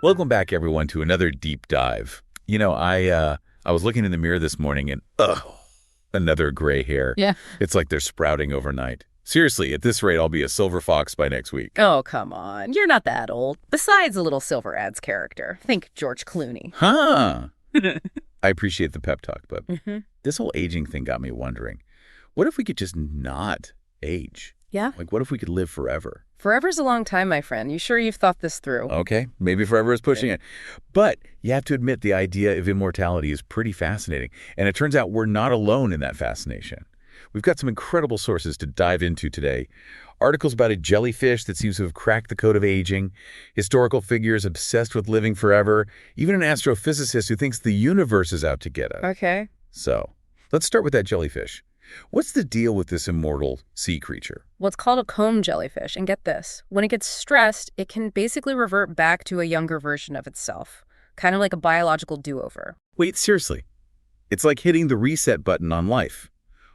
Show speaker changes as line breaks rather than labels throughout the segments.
Welcome back, everyone, to another deep dive. I was looking in the mirror this morning and, another gray hair.
Yeah.
It's like they're sprouting overnight. Seriously, at this rate, I'll be a silver fox by next week.
Oh, come on. You're not that old. Besides, a little silver adds character. Think George Clooney.
Huh. I appreciate the pep talk, but this whole aging thing got me wondering, what if we could just not age?
Yeah?
Like, what if we could live forever?
Forever's a long time, my friend. You sure you've thought this through?
Okay, maybe forever is pushing it. But you have to admit the idea of immortality is pretty fascinating. And it turns out we're not alone in that fascination. We've got some incredible sources to dive into today. Articles about a jellyfish that seems to have cracked the code of aging, historical figures obsessed with living forever, even an astrophysicist who thinks the universe is out to get us.
Okay.
So, let's start with that jellyfish. What's the deal with this immortal sea creature?
Well, it's called a comb jellyfish. And get this, when it gets stressed, it can basically revert back to a younger version of itself. Kind of like a biological do-over.
Wait, seriously? It's like hitting the reset button on life.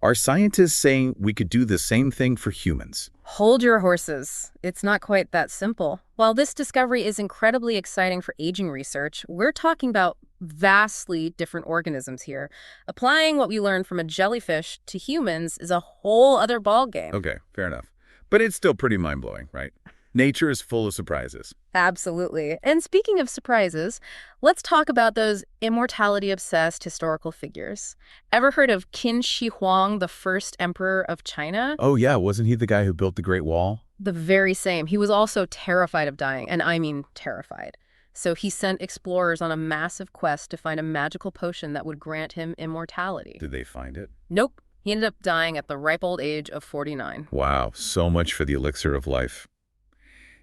Are scientists saying we could do the same thing for humans?
Hold your horses. It's not quite that simple. While this discovery is incredibly exciting for aging research, we're talking about vastly different organisms here. Applying what we learned from a jellyfish to humans is a whole other ballgame.
Okay, fair enough. But it's still pretty mind-blowing, right? Nature is full of surprises.
Absolutely. And speaking of surprises, let's talk about those immortality-obsessed historical figures. Ever heard of Qin Shi Huang, the first emperor of China?
Oh yeah, wasn't he the guy who built the Great Wall?
The very same. He was also terrified of dying, and I mean terrified. So he sent explorers on a massive quest to find a magical potion that would grant him immortality.
Did they find it?
Nope. He ended up dying at the ripe old age of 49.
Wow, so much for the elixir of life.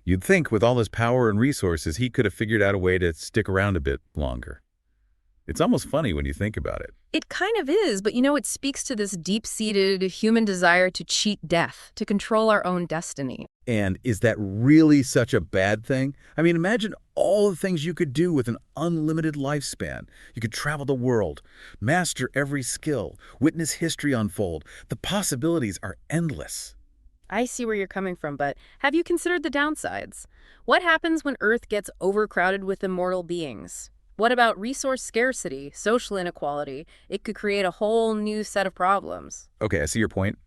You'd think with all his power and resources, he could have figured out a way to stick around a bit longer. It's almost funny when you think about it.
It kind of is, but it speaks to this deep-seated human desire to cheat death, to control our own destiny.
And is that really such a bad thing? I mean, imagine all the things you could do with an unlimited lifespan. You could travel the world, master every skill, witness history unfold. The possibilities are endless.
I see where you're coming from, but have you considered the downsides? What happens when Earth gets overcrowded with immortal beings? What about resource scarcity, social inequality? It could create a whole new set of problems.
Okay, I see your point.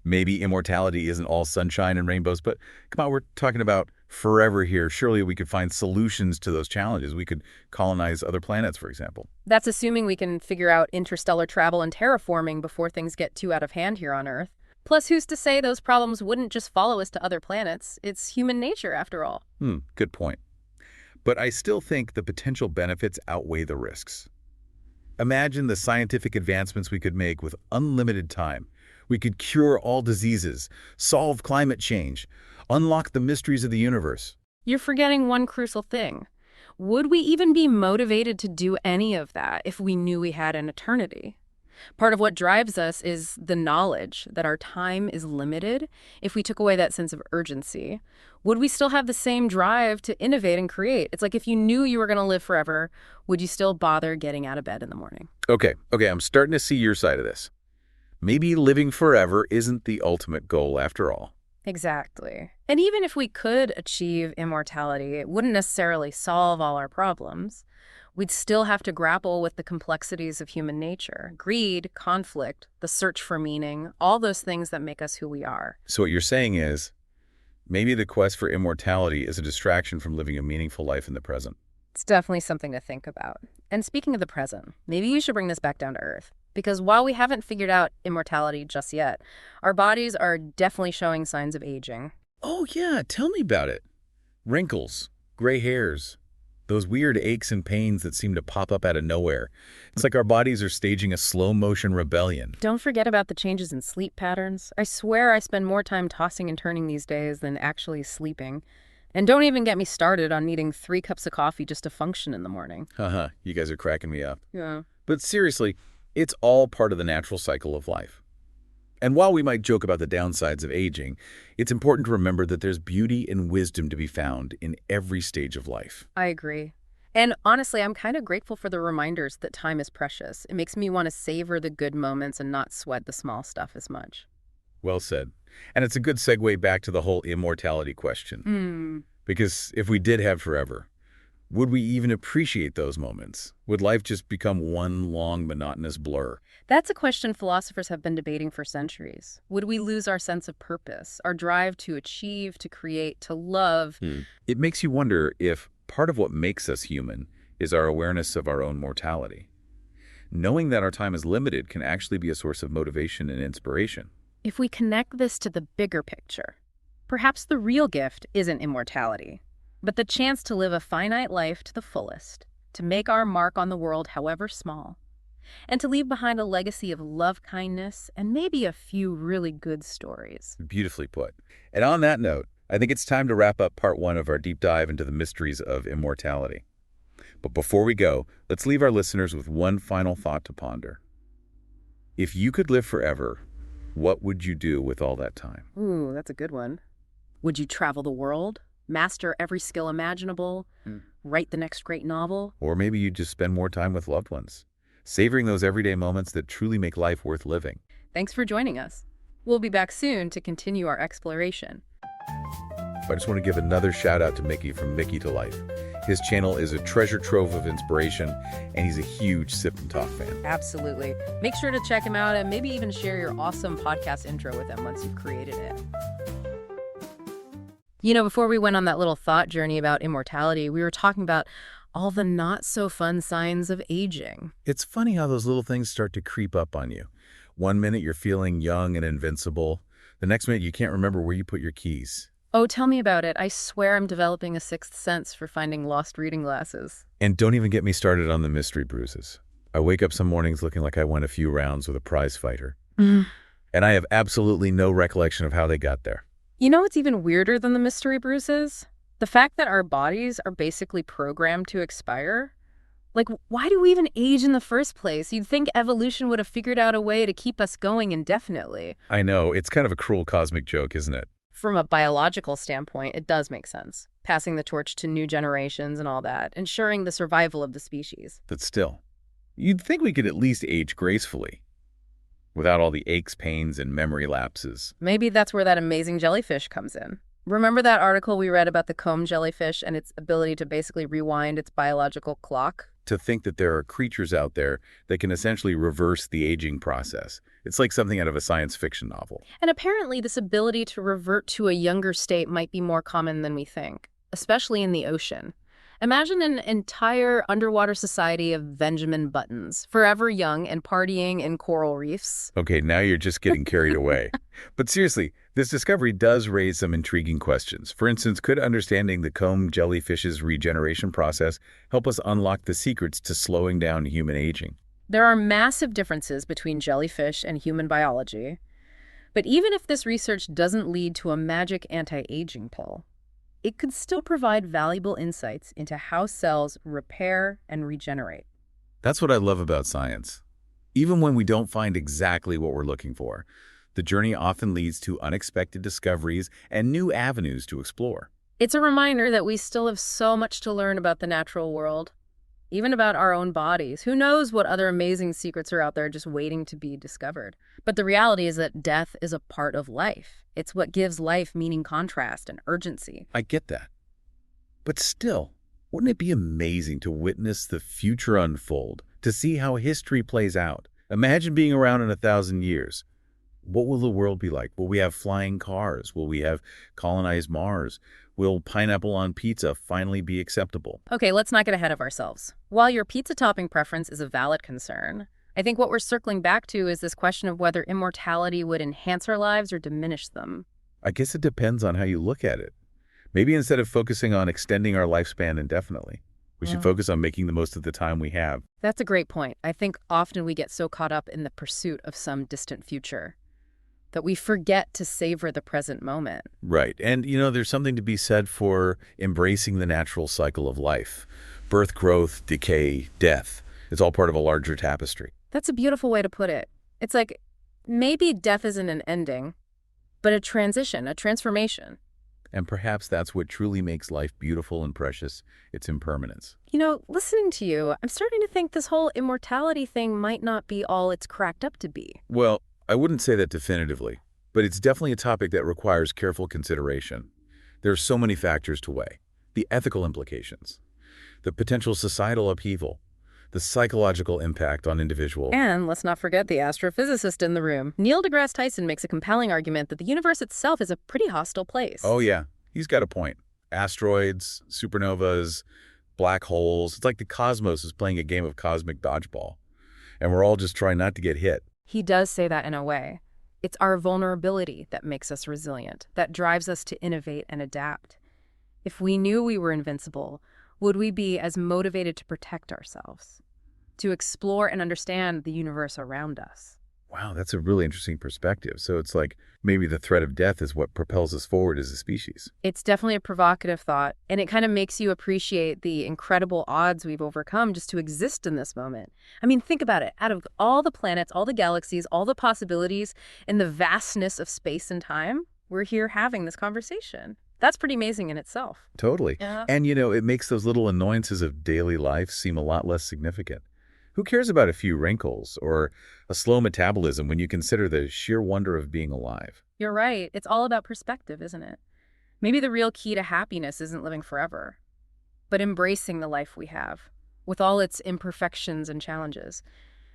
Maybe immortality isn't all sunshine and rainbows, but come on, we're talking about forever here. Surely we could find solutions to those challenges. We could colonize other planets, for example.
That's assuming we can figure out interstellar travel and terraforming before things get too out of hand here on Earth. Plus, who's to say those problems wouldn't just follow us to other planets? It's human nature, after all.
Good point. But I still think the potential benefits outweigh the risks. Imagine the scientific advancements we could make with unlimited time. We could cure all diseases, solve climate change, unlock the mysteries of the universe.
You're forgetting one crucial thing. Would we even be motivated to do any of that if we knew we had an eternity? Part of what drives us is the knowledge that our time is limited. If we took away that sense of urgency, would we still have the same drive to innovate and create? It's like if you knew you were going to live forever, would you still bother getting out of bed in the morning?
Okay, I'm starting to see your side of this. Maybe living forever isn't the ultimate goal after all.
Exactly. And even if we could achieve immortality, it wouldn't necessarily solve all our problems. We'd still have to grapple with the complexities of human nature. Greed, conflict, the search for meaning, all those things that make us who we are.
So what you're saying is, maybe the quest for immortality is a distraction from living a meaningful life in the present.
It's definitely something to think about. And speaking of the present, maybe we should bring this back down to Earth. Because while we haven't figured out immortality just yet, our bodies are definitely showing signs of aging.
Oh yeah, tell me about it. Wrinkles, gray hairs, those weird aches and pains that seem to pop up out of nowhere. It's like our bodies are staging a slow-motion rebellion.
Don't forget about the changes in sleep patterns. I swear I spend more time tossing and turning these days than actually sleeping. And don't even get me started on needing 3 cups of coffee just to function in the morning.
Haha, you guys are cracking me up.
Yeah.
But seriously, it's all part of the natural cycle of life. And while we might joke about the downsides of aging, it's important to remember that there's beauty and wisdom to be found in every stage of life.
I agree. And honestly, I'm kind of grateful for the reminders that time is precious. It makes me want to savor the good moments and not sweat the small stuff as much.
Well said. And it's a good segue back to the whole immortality question. Because if we did have forever, Would we even appreciate those moments? Would life just become one long, monotonous blur?
That's a question philosophers have been debating for centuries. Would we lose our sense of purpose, our drive to achieve, to create, to love?
It makes you wonder if part of what makes us human is our awareness of our own mortality. Knowing that our time is limited can actually be a source of motivation and inspiration.
If we connect this to the bigger picture, perhaps the real gift isn't immortality, but the chance to live a finite life to the fullest, to make our mark on the world however small, and to leave behind a legacy of love, kindness, and maybe a few really good stories.
Beautifully put. And on that note, I think it's time to wrap up part 1 of our deep dive into the mysteries of immortality. But before we go, let's leave our listeners with one final thought to ponder. If you could live forever, what would you do with all that time?
Ooh, that's a good one. Would you travel the world? Master every skill imaginable? Write the next great novel?
Or maybe you just spend more time with loved ones, savoring those everyday moments that truly make life worth living.
Thanks for joining us. We'll be back soon to continue our exploration.
I just want to give another shout out to Micky from Mickytolife. His channel is a treasure trove of inspiration, and he's a huge Sip&Talk fan.
Absolutely. Make sure to check him out and maybe even share your awesome podcast intro with him once you've created it. You know, before we went on that little thought journey about immortality, we were talking about all the not-so-fun signs of aging.
It's funny how those little things start to creep up on you. One minute you're feeling young and invincible. The next minute you can't remember where you put your keys.
Oh, tell me about it. I swear I'm developing a sixth sense for finding lost reading glasses.
And don't even get me started on the mystery bruises. I wake up some mornings looking like I won a few rounds with a prize fighter. And I have absolutely no recollection of how they got there.
You know what's even weirder than the mystery bruises? The fact that our bodies are basically programmed to expire. Like, why do we even age in the first place? You'd think evolution would have figured out a way to keep us going indefinitely.
I know, it's kind of a cruel cosmic joke, isn't it?
From a biological standpoint, it does make sense. Passing the torch to new generations and all that, ensuring the survival of the species.
But still, you'd think we could at least age gracefully, without all the aches, pains, and memory lapses.
Maybe that's where that amazing jellyfish comes in. Remember that article we read about the comb jellyfish and its ability to basically rewind its biological clock?
To think that there are creatures out there that can essentially reverse the aging process. It's like something out of a science fiction novel.
And apparently this ability to revert to a younger state might be more common than we think, especially in the ocean. Imagine an entire underwater society of Benjamin Buttons, forever young and partying in coral reefs.
Okay, now you're just getting carried away. But seriously, this discovery does raise some intriguing questions. For instance, could understanding the comb jellyfish's regeneration process help us unlock the secrets to slowing down human aging?
There are massive differences between jellyfish and human biology. But even if this research doesn't lead to a magic anti-aging pill, it could still provide valuable insights into how cells repair and regenerate.
That's what I love about science. Even when we don't find exactly what we're looking for, the journey often leads to unexpected discoveries and new avenues to explore.
It's a reminder that we still have so much to learn about the natural world, even about our own bodies. Who knows what other amazing secrets are out there just waiting to be discovered. But the reality is that death is a part of life. It's what gives life meaning, contrast, and urgency.
I get that. But still, wouldn't it be amazing to witness the future unfold, to see how history plays out? Imagine being around in 1,000 years. What will the world be like? Will we have flying cars? Will we have colonized Mars? Will pineapple on pizza finally be acceptable?
Okay, let's not get ahead of ourselves. While your pizza topping preference is a valid concern, I think what we're circling back to is this question of whether immortality would enhance our lives or diminish them.
I guess it depends on how you look at it. Maybe instead of focusing on extending our lifespan indefinitely, we should focus on making the most of the time we have.
That's a great point. I think often we get so caught up in the pursuit of some distant future that we forget to savor the present moment.
Right. And, you know, there's something to be said for embracing the natural cycle of life. Birth, growth, decay, death. It's all part of a larger tapestry.
That's a beautiful way to put it. It's like maybe death isn't an ending, but a transition, a transformation.
And perhaps that's what truly makes life beautiful and precious, its impermanence.
You know, listening to you, I'm starting to think this whole immortality thing might not be all it's cracked up to be.
Well, I wouldn't say that definitively, but it's definitely a topic that requires careful consideration. There are so many factors to weigh. The ethical implications, the potential societal upheaval, the psychological impact on individuals.
And let's not forget the astrophysicist in the room. Neil deGrasse Tyson makes a compelling argument that the universe itself is a pretty hostile place.
Oh, yeah. He's got a point. Asteroids, supernovas, black holes. It's like the cosmos is playing a game of cosmic dodgeball. And we're all just trying not to get hit.
He does say that in a way. It's our vulnerability that makes us resilient, that drives us to innovate and adapt. If we knew we were invincible, would we be as motivated to protect ourselves, to explore and understand the universe around us?
Wow, that's a really interesting perspective. So it's like maybe the threat of death is what propels us forward as a species.
It's definitely a provocative thought, and it kind of makes you appreciate the incredible odds we've overcome just to exist in this moment. I mean, think about it. Out of all the planets, all the galaxies, all the possibilities, and the vastness of space and time, we're here having this conversation. That's pretty amazing in itself.
Totally.
Yeah.
And, it makes those little annoyances of daily life seem a lot less significant. Who cares about a few wrinkles or a slow metabolism when you consider the sheer wonder of being alive?
You're right. It's all about perspective, isn't it? Maybe the real key to happiness isn't living forever, but embracing the life we have, with all its imperfections and challenges.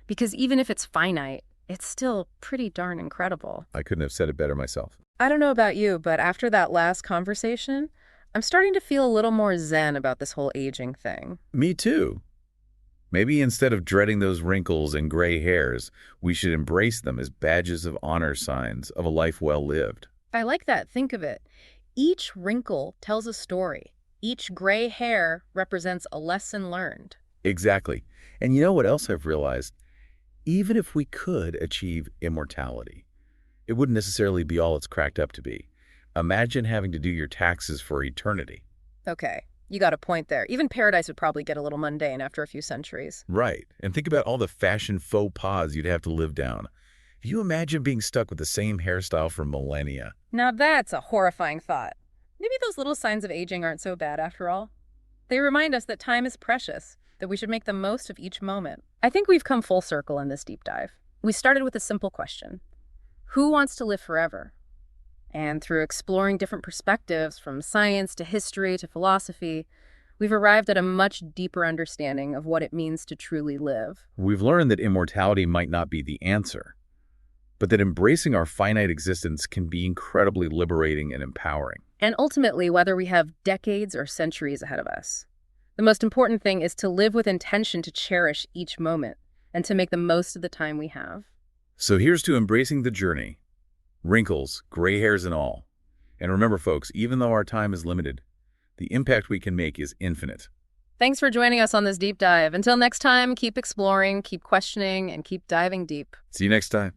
Because even if it's finite, it's still pretty darn incredible.
I couldn't have said it better myself.
I don't know about you, but after that last conversation, I'm starting to feel a little more zen about this whole aging thing.
Me too. Maybe instead of dreading those wrinkles and gray hairs, we should embrace them as badges of honor, signs of a life well lived.
I like that. Think of it. Each wrinkle tells a story. Each gray hair represents a lesson learned.
Exactly. And you know what else I've realized? Even if we could achieve immortality, it wouldn't necessarily be all it's cracked up to be. Imagine having to do your taxes for eternity.
Okay. You got a point there. Even paradise would probably get a little mundane after a few centuries.
Right. And think about all the fashion faux pas you'd have to live down. If you imagine being stuck with the same hairstyle for millennia.
Now that's a horrifying thought. Maybe those little signs of aging aren't so bad after all. They remind us that time is precious, that we should make the most of each moment. I think we've come full circle in this deep dive. We started with a simple question. Who wants to live forever? And through exploring different perspectives from science to history to philosophy, we've arrived at a much deeper understanding of what it means to truly live.
We've learned that immortality might not be the answer, but that embracing our finite existence can be incredibly liberating and empowering.
And ultimately, whether we have decades or centuries ahead of us, the most important thing is to live with intention to cherish each moment and to make the most of the time we have.
So here's to embracing the journey. Wrinkles, gray hairs and all. And remember, folks, even though our time is limited, the impact we can make is infinite.
Thanks for joining us on this deep dive. Until next time, keep exploring, keep questioning, and keep diving deep.
See you next time.